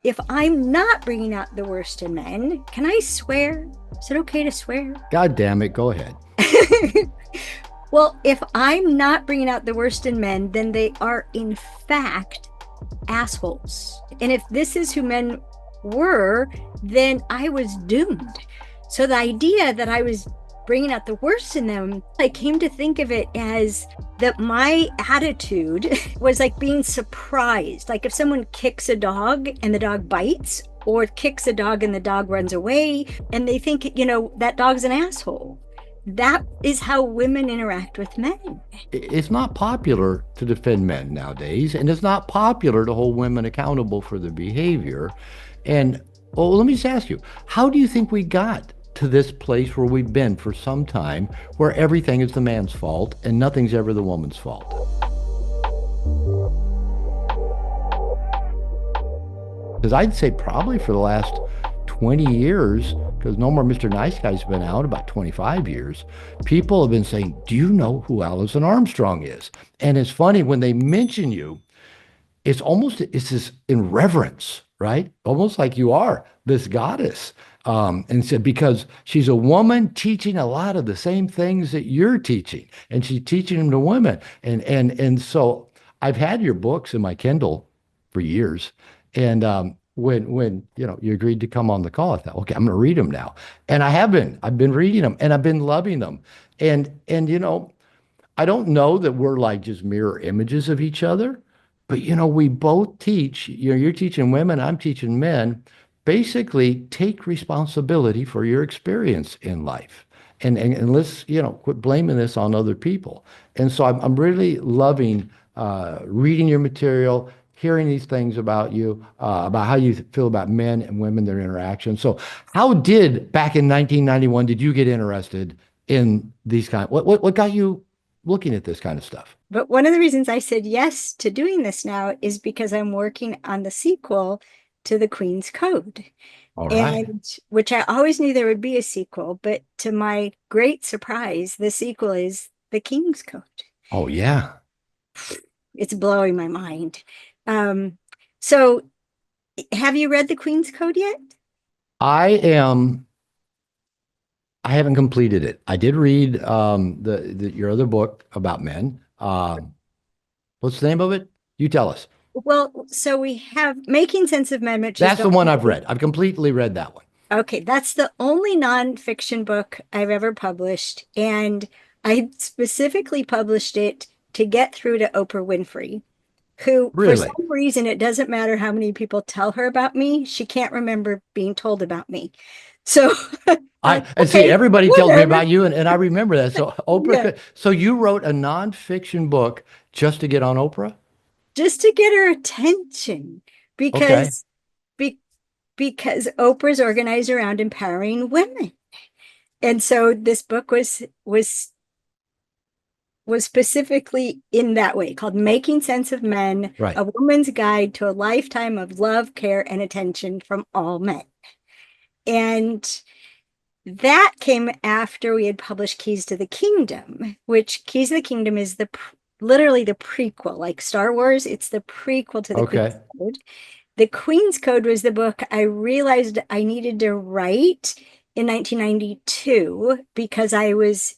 if I'm not bringing out the worst in men, can I swear? Is it okay to swear? God damn it, go ahead. Well, if I'm not bringing out the worst in men, then they are in fact assholes. And if this is who men were, then I was doomed. So the idea that I was bringing out the worst in them, I came to think of it as that my attitude was like being surprised. Like if someone kicks a dog and the dog bites, or kicks a dog and the dog runs away, and they think, that dog's an asshole. That is how women interact with men. It's not popular to defend men nowadays, and it's not popular to hold women accountable for their behavior. And well, let me just ask you, how do you think we got to this place where we've been for some time, where everything is the man's fault and nothing's ever the woman's fault? Because I'd say probably for the last 20 years, because No More Mr. Nice Guy's been out about 25 years, people have been saying, do you know who Alison Armstrong is? And it's funny when they mention you, it's this in reverence, right? Almost like you are this goddess. And so because she's a woman teaching a lot of the same things that you're teaching, and she's teaching them to women. And so I've had your books in my Kindle for years. And when you agreed to come on the call, I thought, okay, I'm going to read them now. And I've been reading them and I've been loving them. And I don't know that we're like just mirror images of each other, but we both teach, you're teaching women, I'm teaching men, basically take responsibility for your experience in life. And let's, quit blaming this on other people. And so I'm really loving reading your material, hearing these things about you, about how you feel about men and women, their interaction. So how did, back in 1991, did you get interested in these what got you looking at this kind of stuff? But one of the reasons I said yes to doing this now is because I'm working on the sequel to The Queen's Code. All right. And which I always knew there would be a sequel, but to my great surprise, the sequel is The King's Code. Oh, yeah. It's blowing my mind. Um, so have you read The Queen's Code yet? I am, I haven't completed it. I did read your other book about men. What's the name of it? You tell us. Well, so we have Making Sense of Men, which is That's the the one I've read. I've completely read that one. okay, that's the only nonfiction book I've ever published. And I specifically published it to get through to Oprah Winfrey, who, for Really? some reason, it doesn't matter how many people tell her about me, she can't remember being told about me. So, And see, okay, everybody tells me whatever. about you, and I remember that. So Oprah, Yeah, so you wrote a nonfiction book just to get on Oprah? just to get her attention Okay. because be, because Oprah's organized around empowering women. And so this book was specifically in that way, called Making Sense of Men, Right. a woman's guide to a lifetime of love, care, and attention from all men. And that came after we had published Keys to the Kingdom, which Keys to the Kingdom is literally the prequel, like Star Wars, it's the prequel to the Queen's Okay. Code. The Queen's Code was the book I realized I needed to write in 1992 because I was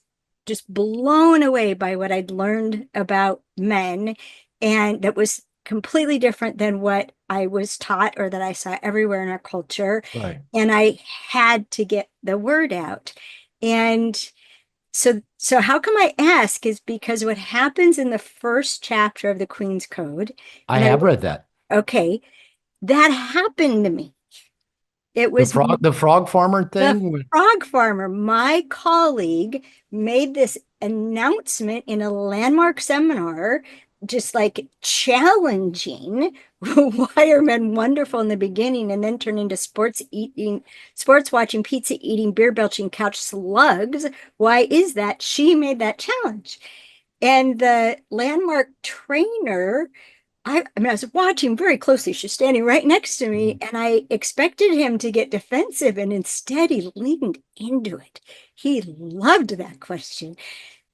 just blown away by what I'd learned about men. And that was completely different than what I was taught or that I saw everywhere in our culture. Right. And I had to get the word out. And so how come I ask is because what happens in the first chapter of the Queen's Code, I and I, have read that. okay, that happened to me. It was The frog farmer the thing? frog farmer. My colleague made this announcement in a landmark seminar, just like challenging why are men wonderful in the beginning and then turn into sports watching, pizza eating, beer belching, couch slugs. Why is that? She made that challenge. And the landmark trainer, I mean, I was watching very closely. She's standing right next to me, and I expected him to get defensive, and instead he leaned into it. He loved that question.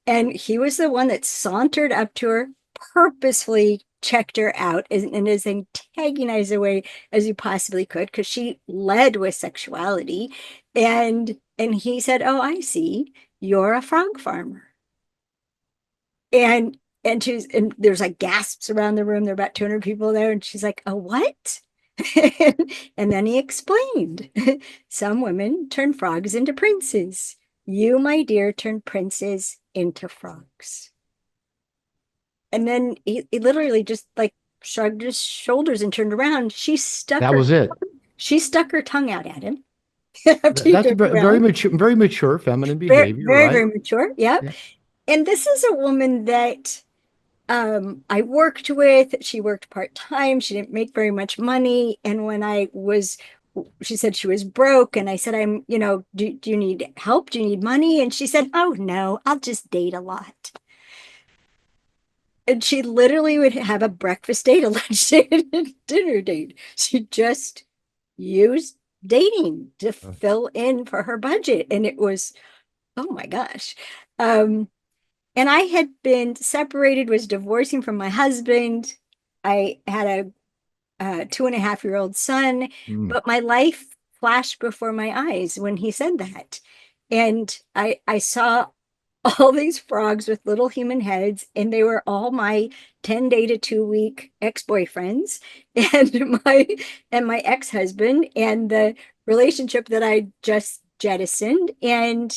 And he was the one that sauntered up to her, purposefully checked her out in as antagonized a way as you possibly could, because she led with sexuality. And he said, "Oh, I see. You're a frog farmer." And and there's like gasps around the room. There are about 200 people there, and she's like, "A what?" And then he explained, "Some women turn frogs into princes. You, my dear, turn princes into frogs." And then he literally just like shrugged his shoulders and turned around. That was it. She stuck her tongue out at him after he That's turned very around. mature, very mature feminine Very, behavior, very, right? very mature. Yep. Yeah. And this is a woman that I worked with. She worked part-time. She didn't make very much money. And when she said she was broke. And I said, do you need help? Do you need money? And she said, "Oh, no, I'll just date a lot." And she literally would have a breakfast date, a lunch date, and a dinner date. She just used dating to fill in for her budget. And it was, oh my gosh. Um, and I had been separated, was divorcing from my husband. I had a 2.5-year-old son, Mm. but my life flashed before my eyes when he said that. And I saw all these frogs with little human heads, and they were all my 10-day to 2-week ex-boyfriends and my ex-husband, and the relationship that I just jettisoned. And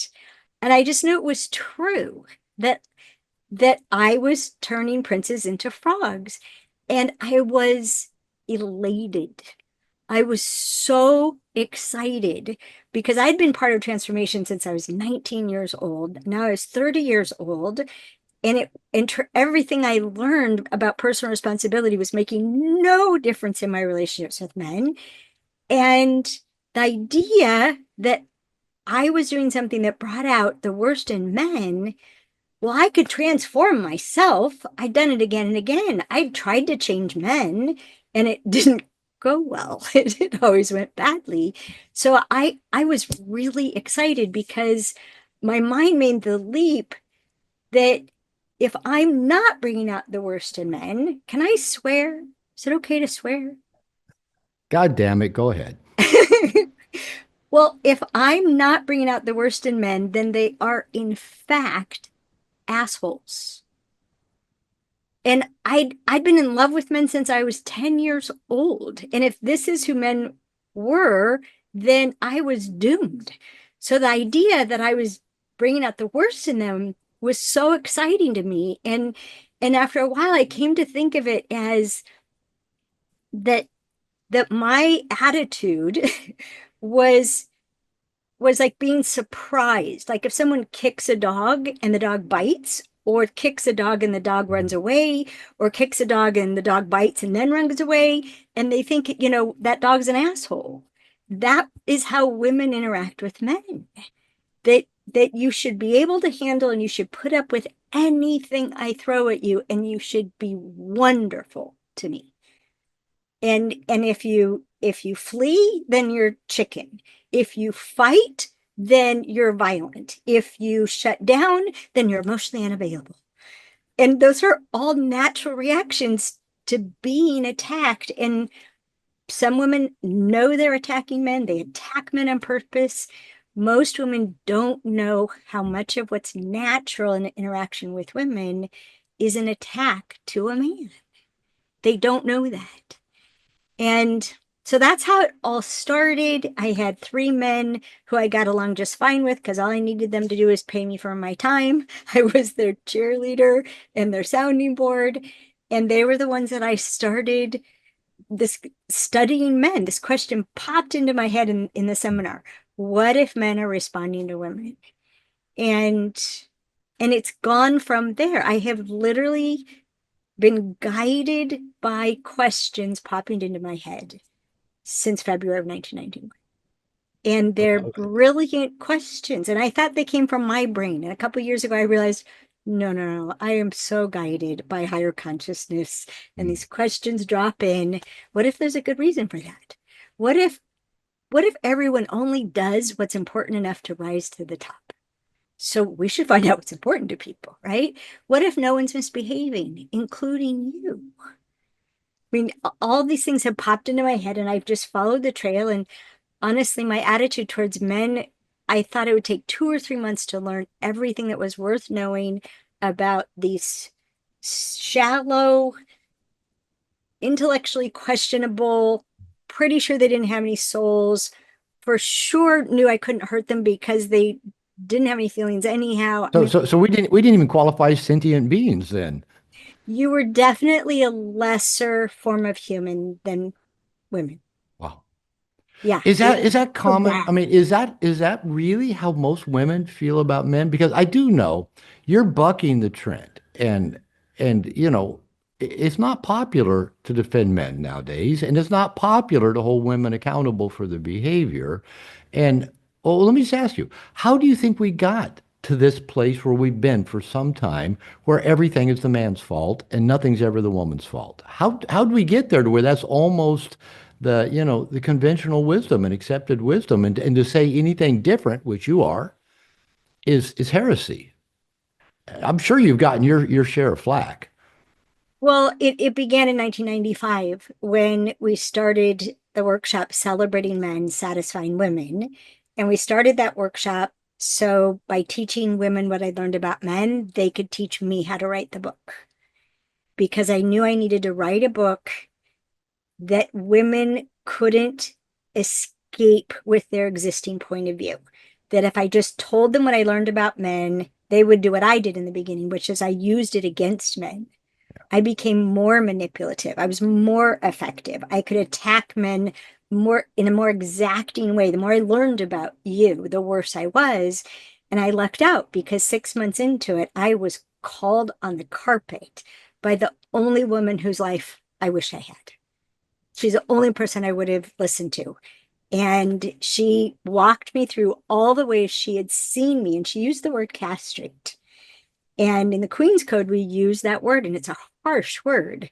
I just knew it was true that I was turning princes into frogs. And I was elated. I was so excited because I'd been part of transformation since I was 19 years old. Now I was 30 years old, and everything I learned about personal responsibility was making no difference in my relationships with men. And the idea that I was doing something that brought out the worst in men, well, I could transform myself. I'd done it again and again. I'd tried to change men and it didn't go well. It always went badly. So I was really excited because my mind made the leap that if I'm not bringing out the worst in men, can I swear? Is it okay to swear? God damn it, go ahead. Well, if I'm not bringing out the worst in men, then they are in fact assholes. And I'd been in love with men since I was 10 years old. And if this is who men were, then I was doomed. So the idea that I was bringing out the worst in them was so exciting to me. And after a while, I came to think of it as that my attitude was like being surprised. Like if someone kicks a dog and the dog bites, or kicks a dog and the dog runs away, or kicks a dog and the dog bites and then runs away, and they think, that dog's an asshole. That is how women interact with men. That you should be able to handle, and you should put up with anything I throw at you, and you should be wonderful to me. And if you flee, then you're chicken. If you fight, then you're violent. If you shut down, then you're emotionally unavailable. And those are all natural reactions to being attacked. And some women know they're attacking men, they attack men on purpose. Most women don't know how much of what's natural in interaction with women is an attack to a man. They don't know that. And so that's how it all started. I had 3 men who I got along just fine with because all I needed them to do is pay me for my time. I was their cheerleader and their sounding board. And they were the ones that I started this studying men. This question popped into my head in the seminar. What if men are responding to women? And it's gone from there. I have literally been guided by questions popping into my head since February of 1991. And they're Okay. brilliant questions. And I thought they came from my brain. And a couple of years ago, I realized, no, no, no, I am so guided by higher consciousness. And Mm. these questions drop in. What if there's a good reason for that? What if everyone only does what's important enough to rise to the top? So we should find out what's important to people, right? What if no one's misbehaving, including you? mean, all these things have popped into my head and I've just followed the trail. And honestly, my attitude towards men, I thought it would take 2 or 3 months to learn everything that was worth knowing about these shallow, intellectually questionable, pretty sure they didn't have any souls, for sure knew I couldn't hurt them because they didn't have any feelings anyhow. I So, mean, so we didn't even qualify as sentient beings then. you were definitely a lesser form of human than women. Wow. Yeah, Is it that is that was common? bad. I mean, is that really how most women feel about men? Because I do know you're bucking the trend, and it's not popular to defend men nowadays, and it's not popular to hold women accountable for their behavior. And well, let me just ask you, how do you think we got to this place where we've been for some time, where everything is the man's fault and nothing's ever the woman's fault? How do we get there to where that's almost the conventional wisdom and accepted wisdom, and to say anything different, which you are, is heresy. I'm sure you've gotten your share of flack. Well, it began in 1995 when we started the workshop Celebrating Men, Satisfying Women. And we started that workshop so by teaching women what I learned about men, they could teach me how to write the book. Because I knew I needed to write a book that women couldn't escape with their existing point of view. That if I just told them what I learned about men, they would do what I did in the beginning, which is I used it against men. I became more manipulative. I was more effective. I could attack men more in a more exacting way. The more I learned about you, the worse I was. And I lucked out because 6 months into it, I was called on the carpet by the only woman whose life I wish I had. She's the only person I would have listened to. And she walked me through all the ways she had seen me. And she used the word castrate. And in the Queen's Code, we use that word, and it's a harsh word.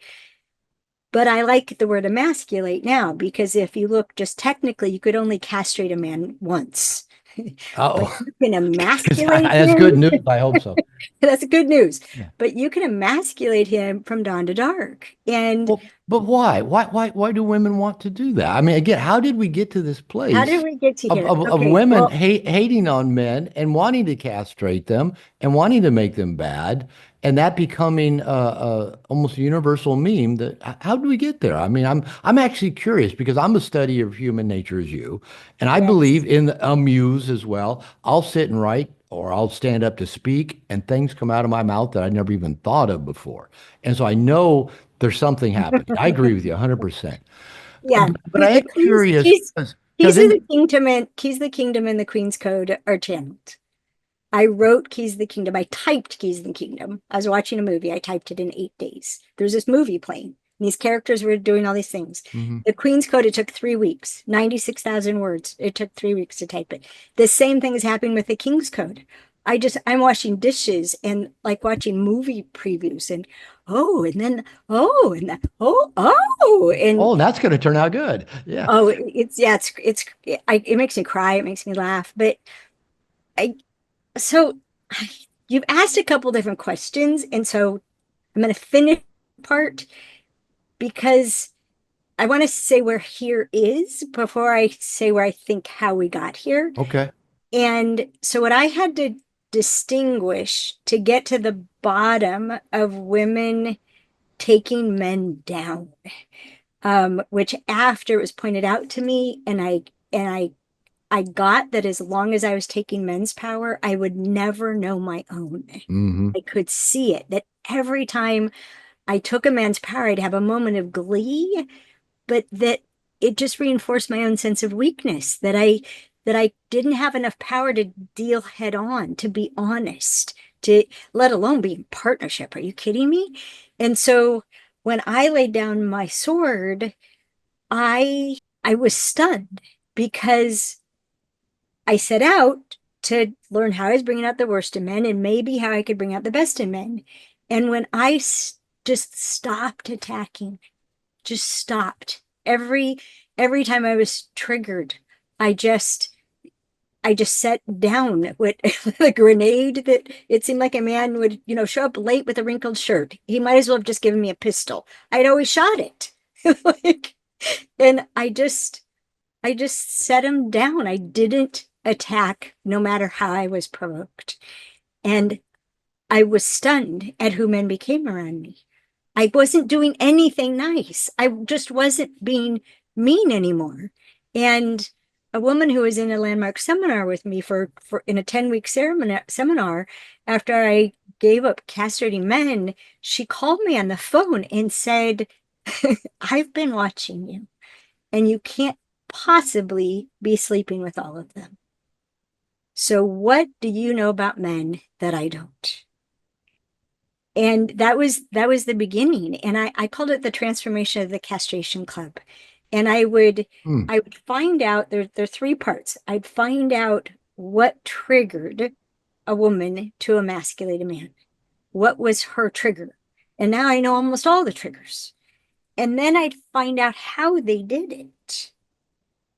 But I like the word emasculate now because if you look just technically, you could only castrate a man once. But Oh, you can emasculate that's good him. news. I hope so. That's good news. Yeah. But you can emasculate him from dawn to dark. And Well, but why? Why do women want to do that? I mean, again, how did we get to this how did place we get to of, here? of, of Okay, women well, hating on men and wanting to castrate them and wanting to make them bad, and that becoming almost a universal meme? That how do we get there? I mean, I'm actually curious because I'm a study of human nature as you, and I yes. believe in a muse as well. I'll sit and write, or I'll stand up to speak, and things come out of my mouth that I never even thought of before. And so I know there's something happening. I agree with you 100%. Yeah. But I am The Queen's curious keys, because in keys of the kingdom and the Queen's Code are channeled. I wrote Keys of the Kingdom. I typed Keys of the Kingdom. I was watching a movie. I typed it in 8 days. There's this movie playing. And these characters were doing all these things. Mhm. The Queen's Code, it took 3 weeks, 96,000 words. It took 3 weeks to type it. The same thing is happening with the King's Code. I'm washing dishes and like watching movie previews and and then, and then, and Oh, that's going to turn out good. Yeah. yeah, it makes me cry. It makes me laugh. But I, so you've asked a couple different questions, and so I'm going to finish part because I want to say where here is before I say where I think how we got here. Okay. And so what I had to distinguish to get to the bottom of women taking men down, which after it was pointed out to me, and I got that as long as I was taking men's power, I would never know my own. Hmm. I could see it that every time I took a man's power, I'd have a moment of glee, but that it just reinforced my own sense of weakness, that I didn't have enough power to deal head on, to be honest, to let alone be in partnership. Are you kidding me? And so when I laid down my sword, I was stunned because I set out to learn how I was bringing out the worst in men and maybe how I could bring out the best in men. And when just stopped attacking, just stopped every time I was triggered, I just I just set down with a grenade that it seemed like a man would, show up late with a wrinkled shirt. He might as well have just given me a pistol. I'd always shot it. Like, and I just set him down. I didn't attack no matter how I was provoked. And I was stunned at who men became around me. I wasn't doing anything nice. I just wasn't being mean anymore. And a woman who was in a landmark seminar with me for in a 10-week seminar, after I gave up castrating men, she called me on the phone and said, I've been watching you, and you can't possibly be sleeping with all of them. So what do you know about men that I don't? And that was the beginning. And I called it the transformation of the castration club. And Hmm. I would find out there are three parts. I'd find out what triggered a woman to emasculate a man. What was her trigger? And now I know almost all the triggers. And then I'd find out how they did it.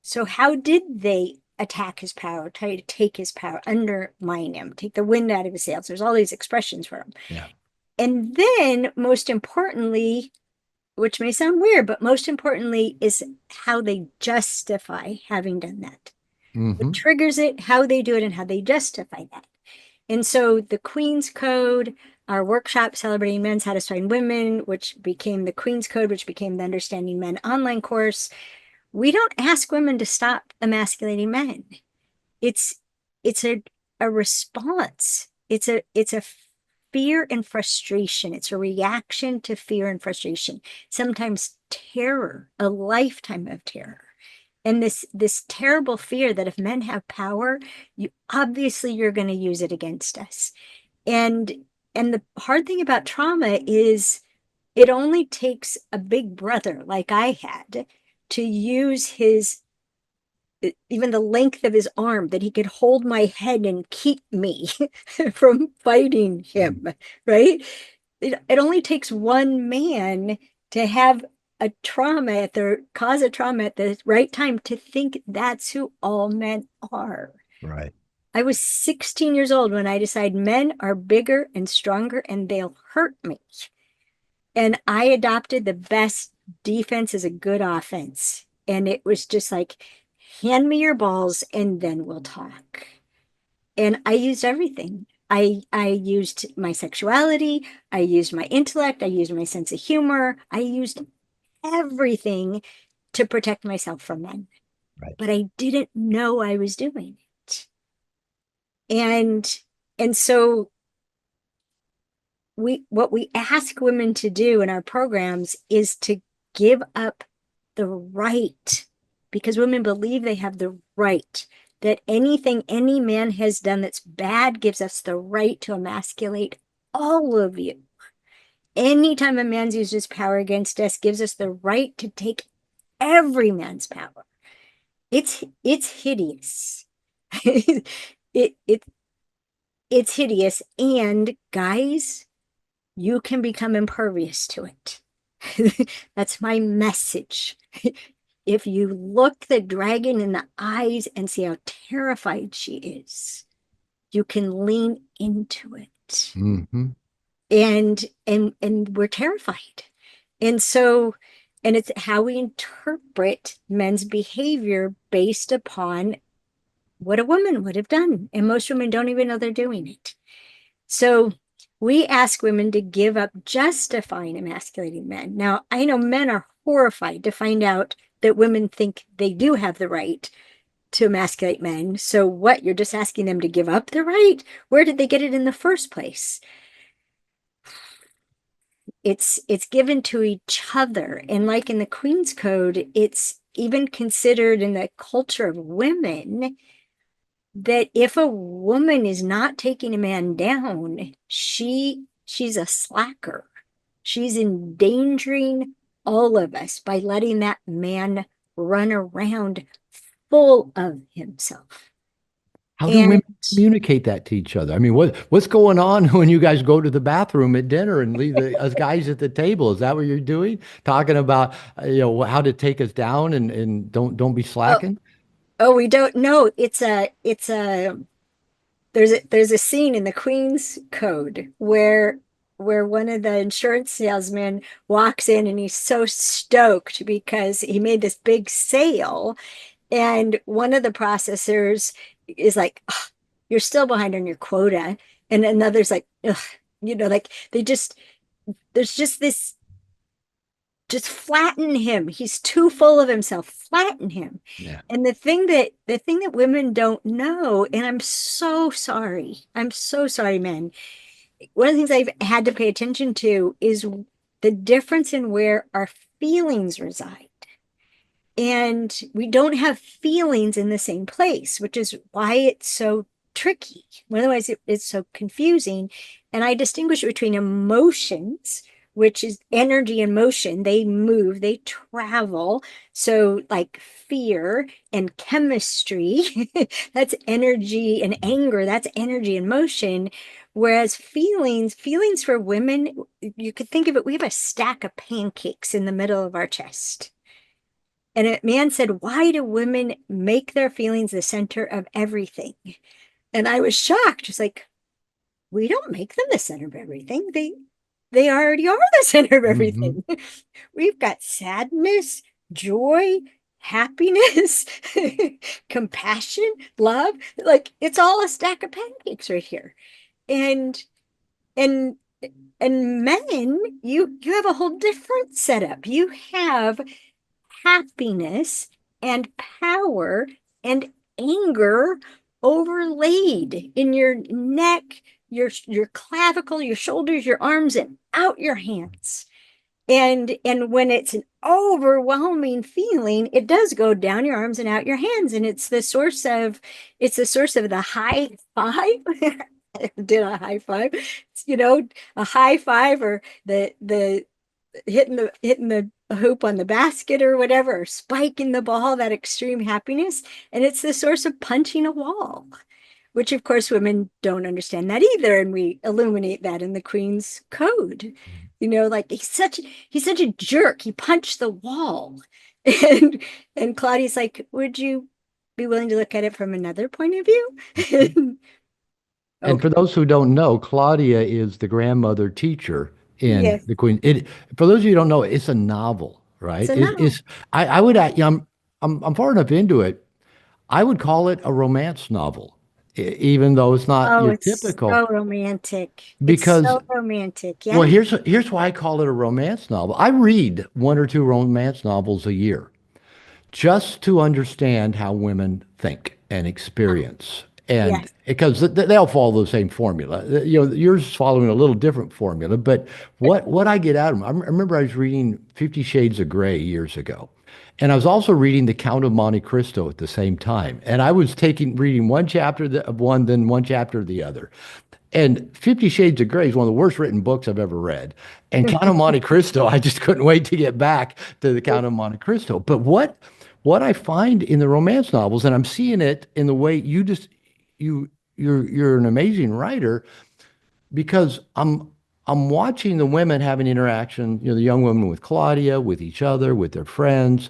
So how did they attack his power, try to take his power, undermine him, take the wind out of his sails? There's all these expressions for him. Yeah. And then, most importantly, which may sound weird, but most importantly, is how they justify having done that. What Hmm. triggers it, how they do it, and how they justify that. And so the Queen's Code, our workshop celebrating men satisfying women, which became the Queen's Code, which became the Understanding Men online course, we don't ask women to stop emasculating men. It's it's a response. It's a fear and frustration. It's a reaction to fear and frustration. Sometimes terror, a lifetime of terror. And this terrible fear that if men have power, you obviously you're going to use it against us. And and the hard thing about trauma is it only takes a big brother like I had to use his even the length of his arm that he could hold my head and keep me from fighting him, right? It only takes one man to have a trauma at the cause a trauma at the right time to think that's who all men are. Right. I was 16 years old when I decided men are bigger and stronger and they'll hurt me. And I adopted the best defense is a good offense. And it was just like, hand me your balls and then we'll talk. And I used everything. I used my sexuality, I used my intellect, I used my sense of humor, I used everything to protect myself from men. Right. But I didn't know I was doing it. And and so we what we ask women to do in our programs is to give up the right, because women believe they have the right, that anything any man has done that's bad gives us the right to emasculate all of you. Anytime a man's used his power against us gives us the right to take every man's power. It's hideous. It it's hideous. And guys, you can become impervious to it. That's my message. If you look the dragon in the eyes and see how terrified she is, you can lean into it. Hmm. And we're terrified. And so, and it's how we interpret men's behavior based upon what a woman would have done. And most women don't even know they're doing it. So we ask women to give up justifying emasculating men. Now, I know men are horrified to find out that women think they do have the right to emasculate men. So what? You're just asking them to give up the right? Where did they get it in the first place? It's given to each other. And like in the Queen's Code, it's even considered in the culture of women that if a woman is not taking a man down, she's a slacker. She's endangering all of us by letting that man run around full of himself. How do And women communicate that to each other? I mean, what's going on when you guys go to the bathroom at dinner and leave us guys at the table? Is that what you're doing? Talking about how to take us down and don't be oh, slacking? oh, we don't know. There's a scene in the Queen's Code where where one of the insurance salesmen walks in and he's so stoked because he made this big sale. And one of the processors is like, "Ugh, you're still behind on your quota." And another's like, "Ugh," like there's just this, just flatten him. He's too full of himself. Flatten him. Yeah. And the thing that women don't know, and I'm so sorry. I'm so sorry, men. One of the things I've had to pay attention to is the difference in where our feelings reside. And we don't have feelings in the same place, which is why it's so tricky. Otherwise, it's so confusing. And I distinguish between emotions, which is energy and motion. They move, they travel. So, like fear and chemistry, that's energy, and anger, that's energy and motion. Whereas feelings for women, you could think of it, we have a stack of pancakes in the middle of our chest. And a man said, "Why do women make their feelings the center of everything?" And I was shocked. It's like, we don't make them the center of everything. They already are the center of Hmm. everything. We've got sadness, joy, happiness, compassion, love. Like it's all a stack of pancakes right here. And and and men, you have a whole different setup. You have happiness and power and anger overlaid in your neck, your clavicle, your shoulders, your arms, and out your hands. And when it's an overwhelming feeling, it does go down your arms and out your hands. And it's the source of the high five. Did a high five, a high five, or the hitting the hoop on the basket or whatever, or spiking the ball, that extreme happiness. And it's the source of punching a wall, which of course women don't understand that either. And we illuminate that in the Queen's Code. Like he's such a jerk. He punched the wall. And and Claudia's like, "Would you be willing to look at it from another point of view?" And Okay. for those who don't know, Claudia is the grandmother teacher in Yes. The Queen. For those of you who don't know, it's a novel, right? So no. I would, I'm far enough into it. I would call it a romance novel, even though it's not Oh, your it's typical. so romantic. It's Because, so romantic. well, Yeah. here's why I call it a romance novel. I read one or two romance novels a year, just to understand how women think and experience. And Yes. because they all follow the same formula. Yours is following a little different formula, but what I get out of them, I remember I was reading 50 Shades of Grey years ago. And I was also reading The Count of Monte Cristo at the same time. And I was reading one chapter of one, then one chapter of the other. And 50 Shades of Grey is one of the worst written books I've ever read. And Count of Monte Cristo, I just couldn't wait to get back to the Count of Monte Cristo. But what I find in the romance novels, and I'm seeing it in the way you you're an amazing writer, because I'm watching the women having interaction, the young women with Claudia, with each other, with their friends.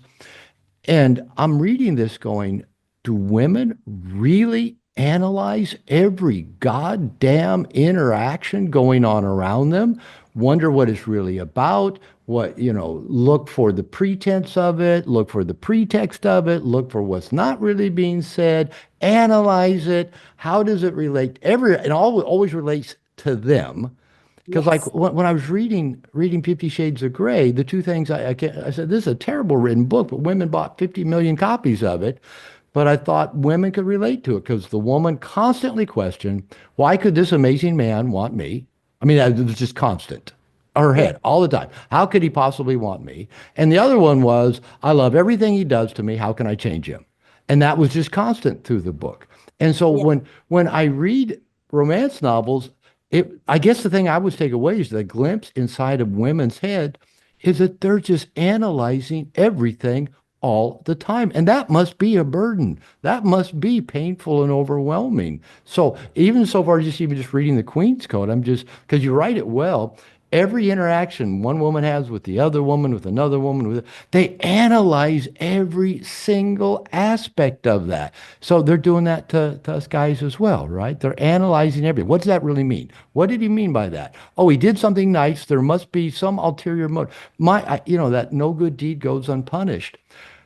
And I'm reading this going, do women really analyze every goddamn interaction going on around them? Wonder what it's really about? Look for the pretense of it, look for the pretext of it, look for what's not really being said, analyze it. How does it relate? It always relates to them. Because Yes. like when I was reading 50 Shades of Grey, the two things I said, this is a terrible written book, but women bought 50 million copies of it. But I thought women could relate to it because the woman constantly questioned, why could this amazing man want me? I mean, it was just constant. Her Yeah. head all the time. How could he possibly want me? And the other one was, I love everything he does to me. How can I change him? And that was just constant through the book. And so Yeah. when I read romance novels, I guess the thing I would take away is the glimpse inside of women's head is that they're just analyzing everything all the time. And that must be a burden. That must be painful and overwhelming. So even so far, just even just reading the Queen's Code, I'm just because you write it well. every interaction one woman has with the other woman, with another woman, they analyze every single aspect of that. So they're doing that to us guys as well, right? They're analyzing everything. What does that really mean? What did he mean by that? Oh, he did something nice. There must be some ulterior motive. That no good deed goes unpunished.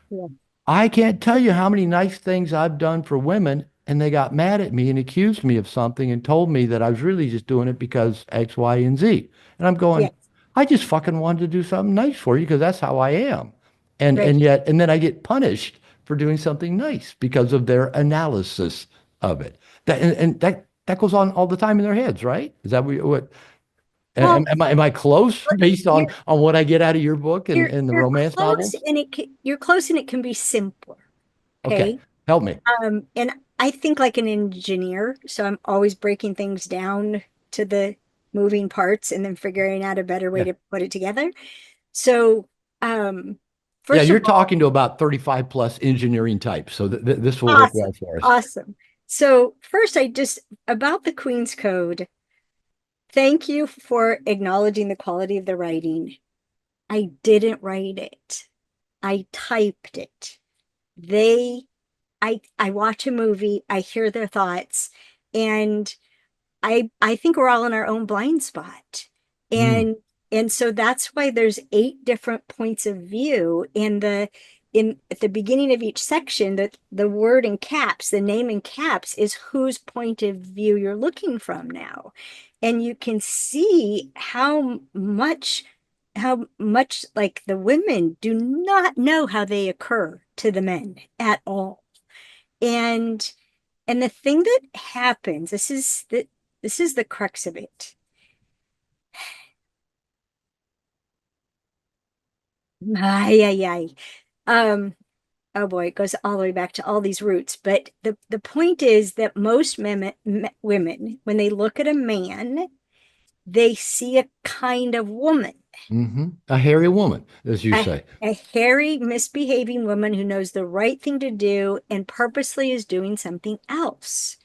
Yeah. I can't tell you how many nice things I've done for women, and they got mad at me and accused me of something and told me that I was really just doing it because X, Y, and Z. And I'm going, Yes. I just fucking wanted to do something nice for you because that's how I am. And Right. yet, and then I get punished for doing something nice because of their analysis of it. That goes on all the time in their heads, right? Is that what Well, am I close based you're on what I get out of your book and the you're romance close, novels? and you're close, and it can be simpler. Okay, Okay. help me. And I think like an engineer, so I'm always breaking things down to the moving parts and then figuring out a better way Yeah. to put it together. So, um, Yeah, first of you're all, talking to about 35 plus engineering types, so this will work well awesome, for us. awesome. So, first, I just about the Queen's Code. Thank you for acknowledging the quality of the writing. I didn't write it. I typed it. They I watch a movie, I hear their thoughts, and I think we're all in our own blind spot. Mm, And so that's why there's 8 different points of view in at the beginning of each section, that the word in caps, the name in caps is whose point of view you're looking from now. And you can see how much like the women do not know how they occur to the men at all. And and the thing that happens, this is the crux of it. Ay, ay, ay. Um, oh boy, it goes all the way back to all these roots. But the point is that most women, when they look at a man, they see a kind of woman, A hairy woman, as you a, say. a hairy, misbehaving woman who knows the right thing to do and purposely is doing something else.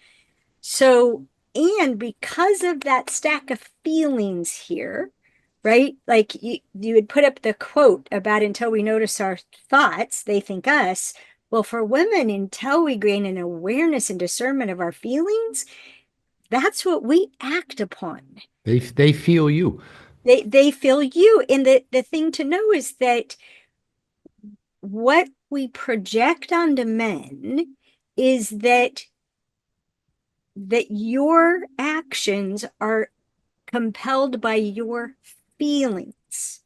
So, and because of that stack of feelings here, right? Like you would put up the quote about until we notice our thoughts, they think us. Well, for women, until we gain an awareness and discernment of our feelings, that's what we act upon. They feel you. They feel you. And the thing to know is that what we project onto men is that your actions are compelled by your feelings.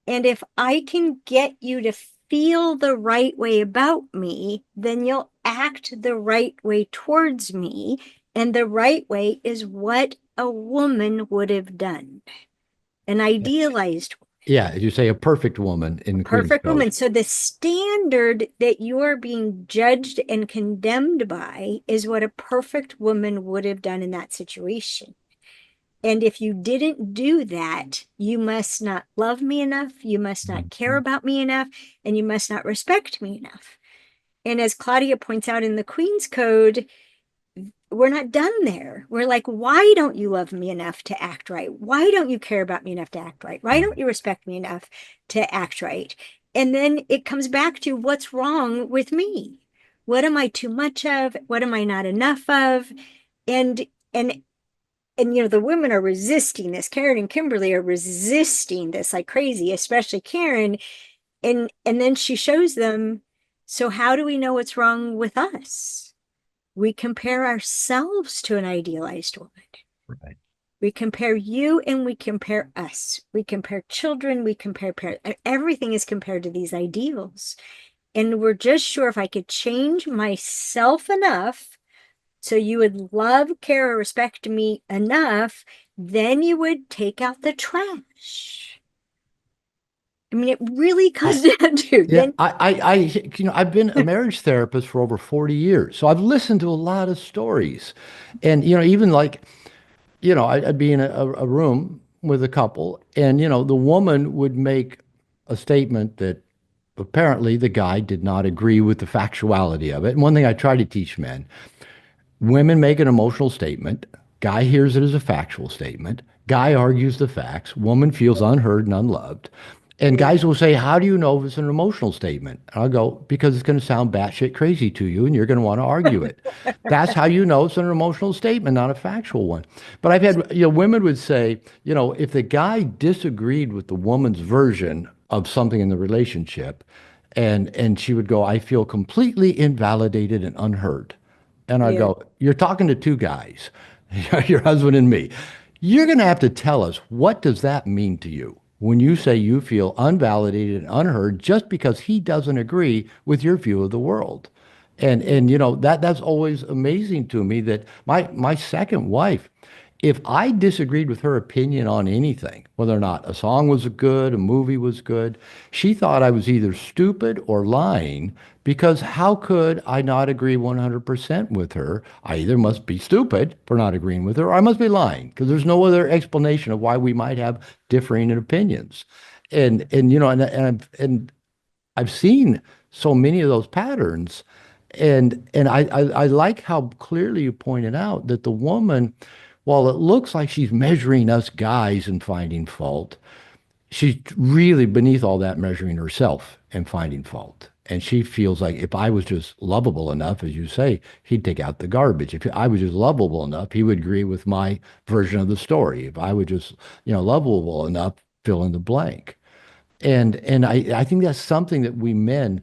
And if I can get you to feel the right way about me, then you'll act the right way towards me. And the right way is what a woman would have done, an idealized, Yeah, as you say, a perfect woman in a the Queen's perfect Code. woman. So the standard that you're being judged and condemned by is what a perfect woman would have done in that situation. And if you didn't do that, you must not love me enough, you must not care Mhm. about me enough, and you must not respect me enough. And as Claudia points out in the Queen's Code, we're not done there. We're like, why don't you love me enough to act right? Why don't you care about me enough to act right? Why don't you respect me enough to act right? And then it comes back to what's wrong with me? What am I too much of? What am I not enough of? And and the women are resisting this. Karen and Kimberly are resisting this like crazy, especially Karen. And then she shows them, so how do we know what's wrong with us? We compare ourselves to an idealized woman. Right. We compare you and we compare us. We compare children, we compare parents. Everything is compared to these ideals. And we're just sure if I could change myself enough so you would love, care, or respect me enough, then you would take out the trash. I mean, it really I, comes down to yeah, then. I've been a marriage therapist for over 40 years, so I've listened to a lot of stories, and even like, I'd be in a room with a couple, and the woman would make a statement that apparently the guy did not agree with the factuality of it. And one thing I try to teach men: women make an emotional statement, guy hears it as a factual statement, Guy argues the facts. Woman feels unheard and unloved. And Yeah. guys will say, how do you know if it's an emotional statement? And I'll go, because it's going to sound batshit crazy to you and you're going to want to argue it. That's how you know it's an emotional statement, not a factual one. But I've had, women would say, if the guy disagreed with the woman's version of something in the relationship, and she would go, I feel completely invalidated and unheard. And I Yeah. go, you're talking to two guys, your husband and me. You're going to have to tell us, what does that mean to you when you say you feel unvalidated and unheard just because he doesn't agree with your view of the world? And that's always amazing to me that my second wife, if I disagreed with her opinion on anything, whether or not a song was good, a movie was good, she thought I was either stupid or lying because how could I not agree 100% with her? I either must be stupid for not agreeing with her or I must be lying because there's no other explanation of why we might have differing opinions. And I've seen so many of those patterns. And I like how clearly you pointed out that the woman, while it looks like she's measuring us guys and finding fault, she's really beneath all that measuring herself and finding fault. And she feels like if I was just lovable enough, as you say, he'd take out the garbage. If I was just lovable enough, he would agree with my version of the story. If I would just, lovable enough, fill in the blank. And I think that's something that we men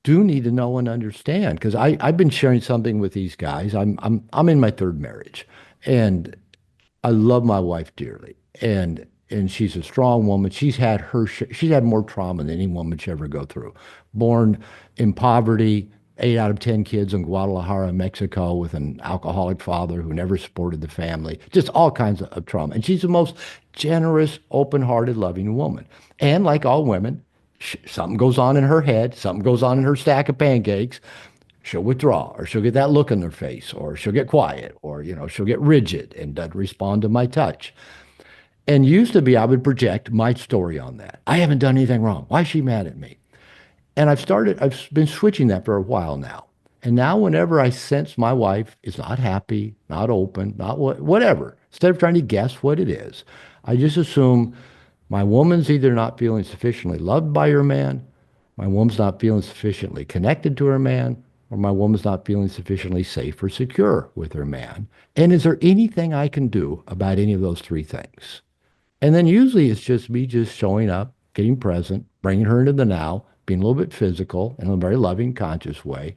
do need to know and understand because I've been sharing something with these guys. I'm in my third marriage, and I love my wife dearly, and she's a strong woman. She's had more trauma than any woman should ever go through. Born in poverty, 8 out of 10 kids in Guadalajara, Mexico, with an alcoholic father who never supported the family. Just all kinds of trauma. And she's the most generous, open-hearted, loving woman. And like all women, something goes on in her head, something goes on in her stack of pancakes. She'll withdraw, or she'll get that look in her face, or she'll get quiet, or she'll get rigid and doesn't respond to my touch. And used to be, I would project my story on that. I haven't done anything wrong. Why is she mad at me? And I've been switching that for a while now. And now, whenever I sense my wife is not happy, not open, not whatever, instead of trying to guess what it is, I just assume my woman's either not feeling sufficiently loved by her man, my woman's not feeling sufficiently connected to her man, or my woman's not feeling sufficiently safe or secure with her man. And is there anything I can do about any of those three things? And then usually it's just me just showing up, getting present, bringing her into the now, being a little bit physical in a very loving, conscious way.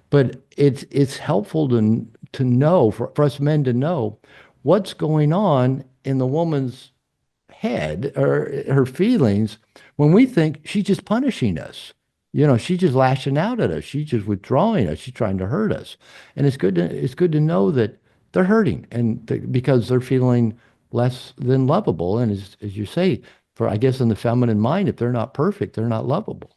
But it's helpful to know for us men to know what's going on in the woman's head or her feelings when we think she's just punishing us. She's just lashing out at us. She's just withdrawing us. She's trying to hurt us. And it's good to know that they're hurting and because they're feeling less than lovable. And as you say, for I guess in the feminine mind, if they're not perfect, they're not lovable.